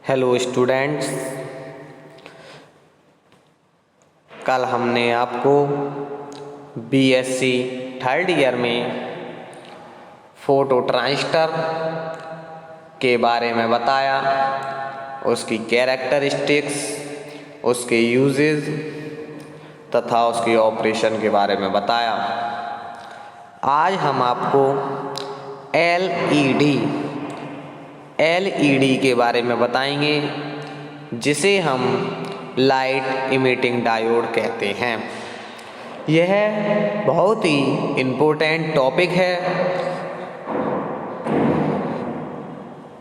Hello students, कल हमने आपको बीएससी थर्ड ईयर में फोटो ट्रांजिस्टर के बारे में बताया, उसकी कैरेक्टरिस्टिक्स, उसके यूजेस तथा उसके ऑपरेशन के बारे में बताया। आज हम आपको एलईडी के बारे में बताएंगे, जिसे हम लाइट इमिटिंग डायोड कहते हैं। यह बहुत ही इम्पोर्टेंट टॉपिक है।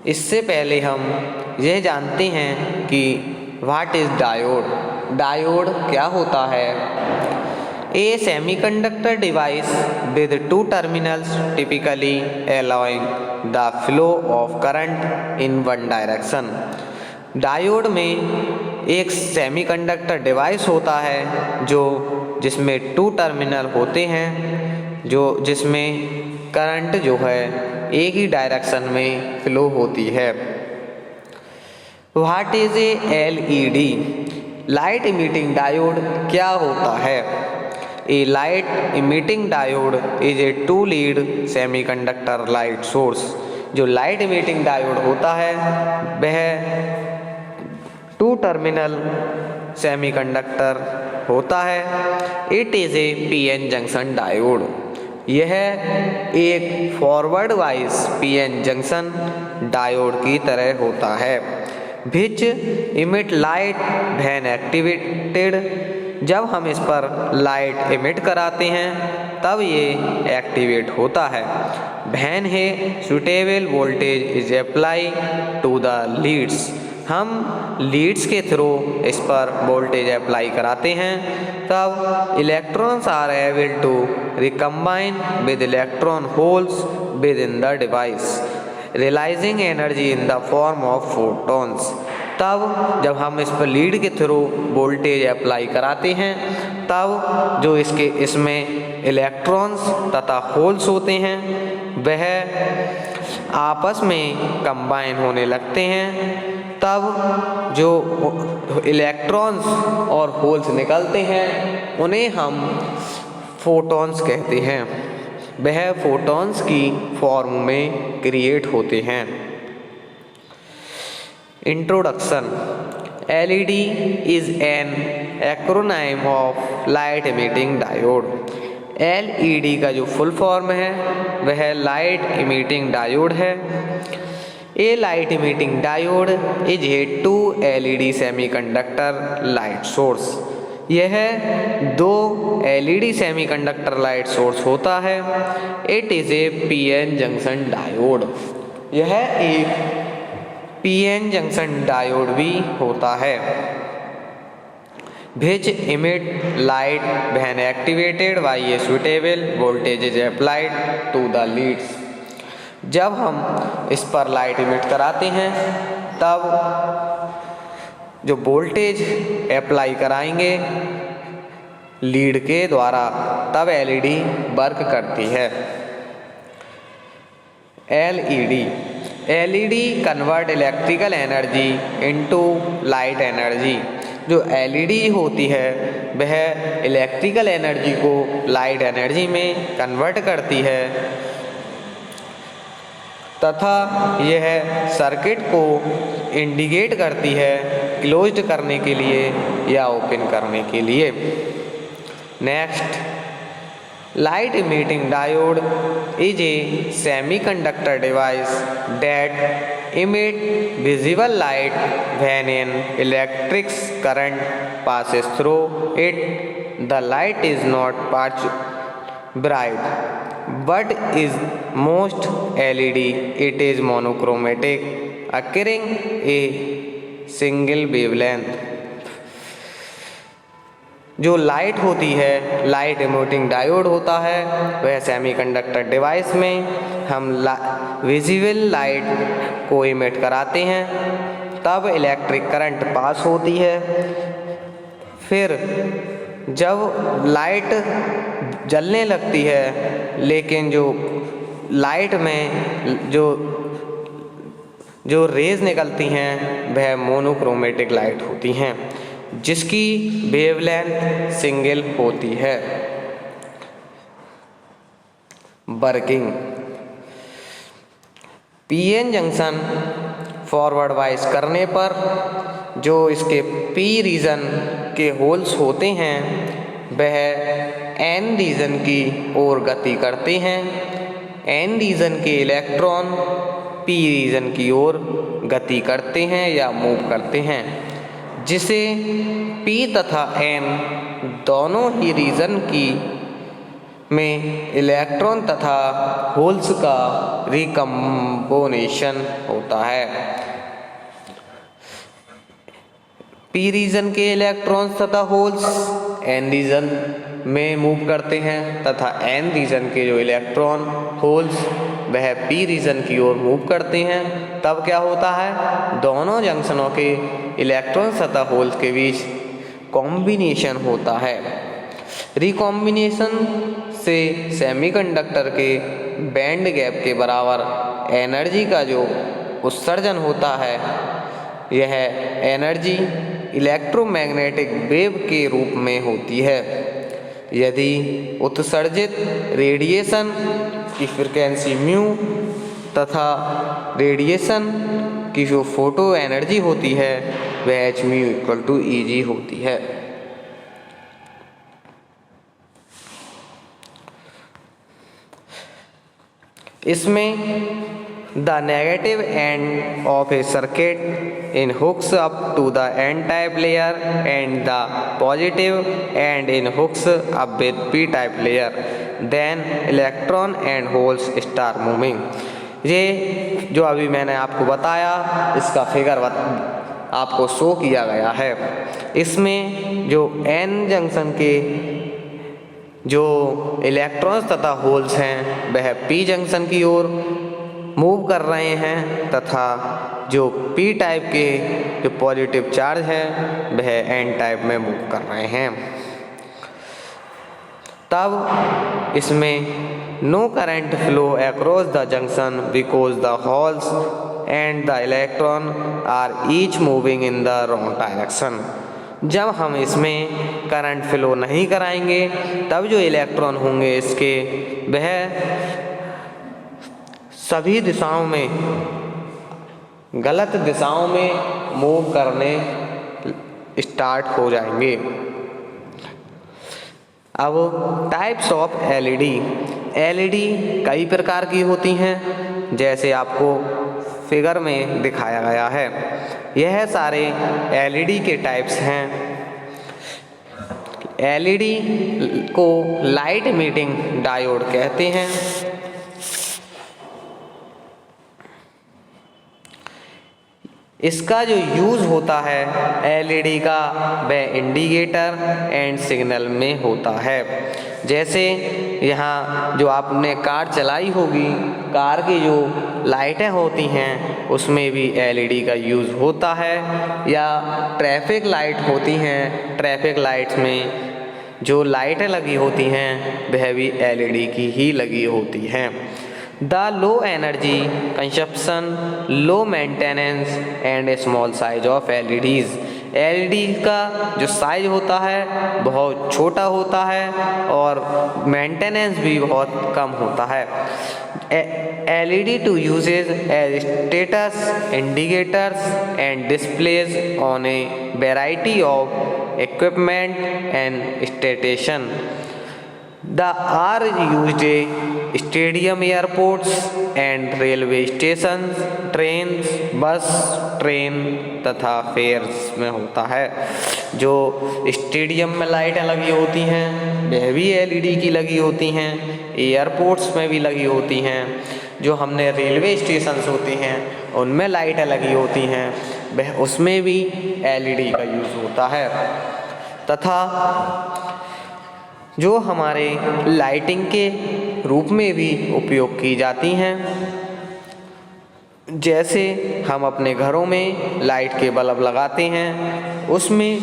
इससे पहले हम यह जानते हैं कि व्हाट इज डायोड। डायोड क्या होता है? A semiconductor device with two terminals typically allowing the flow of current in one direction। Diode में एक सेमीकंडक्टर डिवाइस होता है जिसमें टू टर्मिनल होते हैं, जिसमें करंट एक ही डायरेक्शन में फ्लो होती है। What is a LED? Light emitting diode क्या होता है? A light emitting diode is a two-lead semiconductor light source। जो लाइट इमिटिंग डायोड होता है वह टू टर्मिनल सेमीकंडक्टर होता है। It is a PN junction diode. यह एक forward wise PN junction diode की तरह होता है। Which emit light when activated. जब हम इस पर लाइट इमिट कराते हैं तब ये एक्टिवेट होता है। When a suitable voltage is apply to the leads. हम लीड्स के थ्रू इस पर वोल्टेज अप्लाई कराते हैं तब electrons are able to recombine with electron holes within the device, realizing energy in the form of photons. तब जब हम इस पर लीड के थ्रू वोल्टेज अप्लाई कराते हैं तब जो इसमें इलेक्ट्रॉन्स तथा होल्स होते हैं वह आपस में कंबाइन होने लगते हैं। तब जो इलेक्ट्रॉन्स और होल्स निकलते हैं उन्हें हम फोटॉन्स कहते हैं। वह फोटॉन्स की फॉर्म में क्रिएट होते हैं। Introduction। LED is an acronym of light emitting diode। LED का जो फुल फॉर्म है वह लाइट इमिटिंग डायोड है। A light emitting diode is a two LED semiconductor light source। यह दो LED सेमीकंडक्टर लाइट सोर्स होता है। It is a PN junction diode. यह एक पीएन जंक्शन डायोड भी होता है। Which emit light when activated by a suitable voltage is applied to the leads. जब हम इस पर लाइट इमिट कराते हैं तब जो वोल्टेज अप्लाई कराएंगे लीड के द्वारा तब एलईडी वर्क करती है। LED convert electrical energy into light energy. जो एलईडी होती है वह इलेक्ट्रिकल एनर्जी को लाइट एनर्जी में कन्वर्ट करती है तथा यह सर्किट को इंडिकेट करती है क्लोज्ड करने के लिए या ओपन करने के लिए। Next, light emitting diode is a semiconductor device that emit visible light when an electric current passes through it. The light is not bright but is most LED it is monochromatic, occurring a single wavelength। जो light होती है light emitting diode होता है वह semiconductor device में हम visible light को emit कराते हैं तब इलेक्ट्रिक करंट पास होती है। फिर जब लाइट जलने लगती है लेकिन जो लाइट में जो जो रेज निकलती हैं वह मोनोक्रोमेटिक लाइट होती हैं, जिसकी वेवलेंथ सिंगल होती है। Working. PN junction forward wise करने पर जो इसके पी रीजन के होल्स होते हैं वह एन रीजन की ओर गति करते हैं। एन रीजन के इलेक्ट्रॉन पी रीजन की ओर गति करते हैं या मूव करते हैं, जिसे पी तथा एन दोनों ही रीजन की में इलेक्ट्रॉन तथा होल्स का रिकम्बिनेशन होता है। पी रीजन के इलेक्ट्रॉन्स तथा होल्स एन रीजन में मूव करते हैं तथा एन रीजन के जो इलेक्ट्रॉन होल्स वह पी रीजन की ओर मूव करते हैं। तब क्या होता है, दोनों जंक्शनों के इलेक्ट्रॉन्स तथा होल्स के बीच कॉम्बिनेशन होता है। रिकॉम्बिनेशन से सेमीकंडक्टर के बैंड गैप के बराबर एनर्जी का जो उत्सर्जन होता है, यह एनर्जी इलेक्ट्रोमैग्नेटिक वेव के रूप में होती है। यदि उत्सर्जित रेडिएशन की फ्रीक्वेंसी म्यू तथा रेडिएशन की जो फोटो एनर्जी होती है वह h mu equal to Eg होती है। इसमें the negative end of a circuit in hooks up to the n-type layer and the positive end in hooks up with p-type layer. Then electron and holes start moving. ये जो अभी मैंने आपको बताया इसका फिगर आपको शो किया गया है। इसमें जो n जंक्शन के जो इलेक्ट्रॉन्स तथा होल्स हैं वह p जंक्शन की ओर मूव कर रहे हैं तथा जो पी टाइप के जो पॉजिटिव चार्ज है वह एन टाइप में मूव कर रहे हैं। तब इसमें no current flow across the junction because the holes and the electron are each moving in the wrong direction. जब हम इसमें करंट फ्लो नहीं कराएंगे तब जो इलेक्ट्रॉन होंगे इसके वह सभी दिशाओं में गलत दिशाओं में मूव करने स्टार्ट हो जाएंगे। अब टाइप्स ऑफ एलईडी। एलईडी कई प्रकार की होती हैं, जैसे आपको फिगर में दिखाया गया है। यह सारे एलईडी के टाइप्स हैं। एलईडी को लाइट इमिटिंग डायोड कहते हैं। इसका जो यूज़ होता है एलईडी का वह इंडिकेटर एंड सिग्नल में होता है। जैसे यहाँ जो आपने कार चलाई होगी, कार की जो लाइटें होती हैं उसमें भी एलईडी का यूज़ होता है, या ट्रैफिक लाइट होती हैं, ट्रैफिक लाइट्स में जो लाइटें लगी होती हैं वह भी एलईडी की ही लगी होती हैं। The low energy consumption, low maintenance and small size of LEDs. LED का जो साइज होता है बहुत छोटा होता है और मेंटेनेंस भी बहुत कम होता है। LED to uses as status indicators and displays on a variety of equipment and station. The are used in stadium, airports and railway stations, trains, bus, train तथा फेयर्स में होता है। जो स्टेडियम में लाइटें लगी होती हैं वह भी एलईडी की लगी होती हैं, एयरपोर्ट्स में भी लगी होती हैं। जो हमने रेलवे स्टेशंस होते हैं उनमें लाइटें लगी होती हैं वह उसमें भी एलईडी का यूज़ होता है। तथा जो हमारे लाइटिंग के रूप में भी उपयोग की जाती हैं, जैसे हम अपने घरों में लाइट के बल्ब लगाते हैं उसमें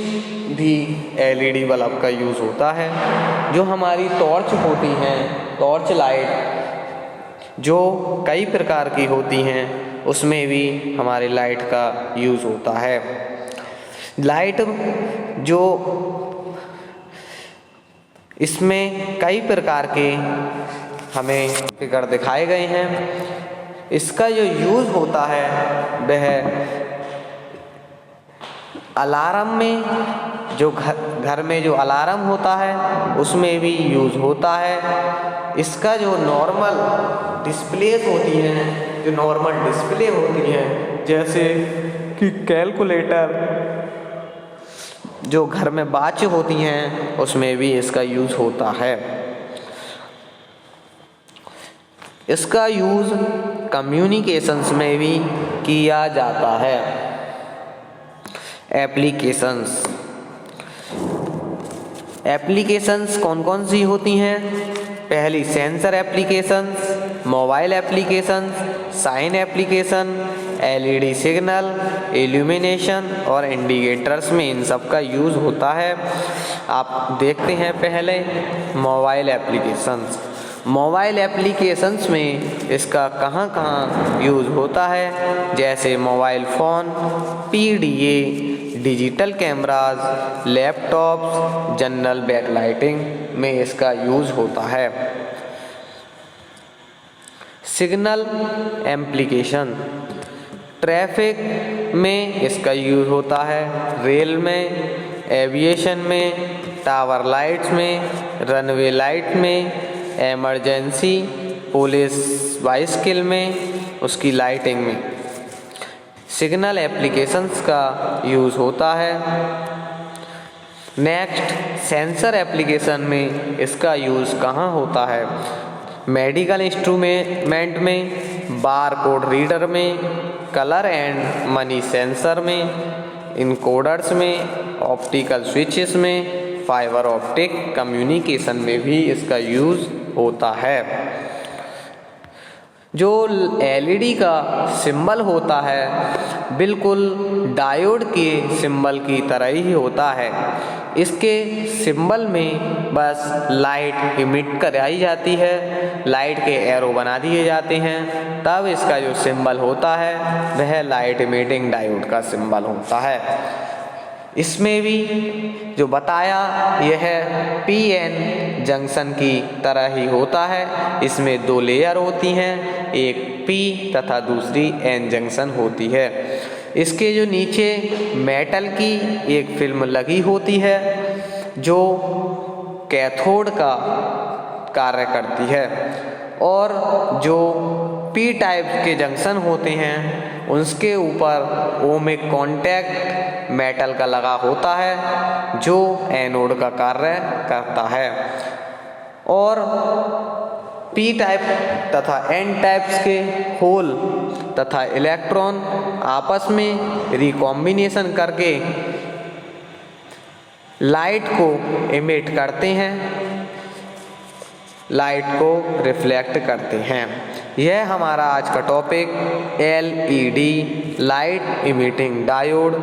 भी एलईडी बल्ब का यूज़ होता है। जो हमारी टॉर्च होती हैं, टॉर्च लाइट जो कई प्रकार की होती हैं उसमें भी हमारे लाइट का यूज़ होता है। लाइट जो इसमें कई प्रकार के हमें फिगर दिखाए गए हैं। इसका जो यूज़ होता है वह अलार्म में, जो घर में जो अलार्म होता है उसमें भी यूज़ होता है। इसका जो नॉर्मल डिस्प्लेस होती हैं, जो नॉर्मल डिस्प्ले होती हैं, जैसे कि कैलकुलेटर, जो घर में वॉच होती हैं, उसमें भी इसका यूज़ होता है। इसका यूज़ कम्युनिकेशंस में भी किया जाता है। एप्लीकेशंस कौन कौन सी होती हैं? पहली sensor applications, mobile applications, sign application, LED signal, illumination और इंडिकेटर्स में इन सब का यूज़ होता है। आप देखते हैं पहले मोबाइल एप्लीकेशंस। मोबाइल एप्लीकेशंस में इसका कहाँ कहाँ यूज़ होता है, जैसे mobile phone, PDA, digital cameras, laptops, general backlighting में इसका यूज़ होता है। सिग्नल एप्लीकेशन, ट्रैफिक में इसका यूज़ होता है, रेल में, एविएशन में, टावर लाइट्स में, रनवे लाइट में, एमरजेंसी, पुलिस बाइसिकल में, उसकी लाइटिंग में सिग्नल एप्लीकेशंस का यूज़ होता है। नेक्स्ट, सेंसर एप्लीकेशन में इसका यूज़ कहाँ होता है? मेडिकल इंस्ट्रूमेंट में, बार कोड रीडर में, कलर एंड मनी सेंसर में, इनकोडर्स में, ऑप्टिकल स्विचेस में, फाइबर ऑप्टिक कम्युनिकेशन में भी इसका यूज़ होता है। जो एलईडी का सिंबल होता है बिल्कुल डायोड के सिंबल की तरह ही होता है। इसके सिंबल में बस लाइट इमिट कराई जाती है, लाइट के एरो बना दिए जाते हैं, तब इसका जो सिंबल होता है वह लाइट इमिटिंग डायोड का सिंबल होता है। इसमें भी जो बताया यह पीएन जंक्शन की तरह ही होता है। इसमें दो लेयर होती हैं, एक पी तथा दूसरी एन जंक्शन होती है। इसके जो नीचे मेटल की एक फिल्म लगी होती है जो कैथोड का कार्य करती है, और जो पी टाइप के जंक्शन होते हैं उसके ऊपर ओमिक कॉन्टैक्ट मेटल का लगा होता है जो एनोड का कार्य करता है। और पी टाइप तथा एन टाइप्स के होल तथा इलेक्ट्रॉन आपस में रिकॉम्बिनेशन करके लाइट को इमिट करते हैं, लाइट को रिफ्लेक्ट करते हैं। यह हमारा आज का topic LED light emitting diode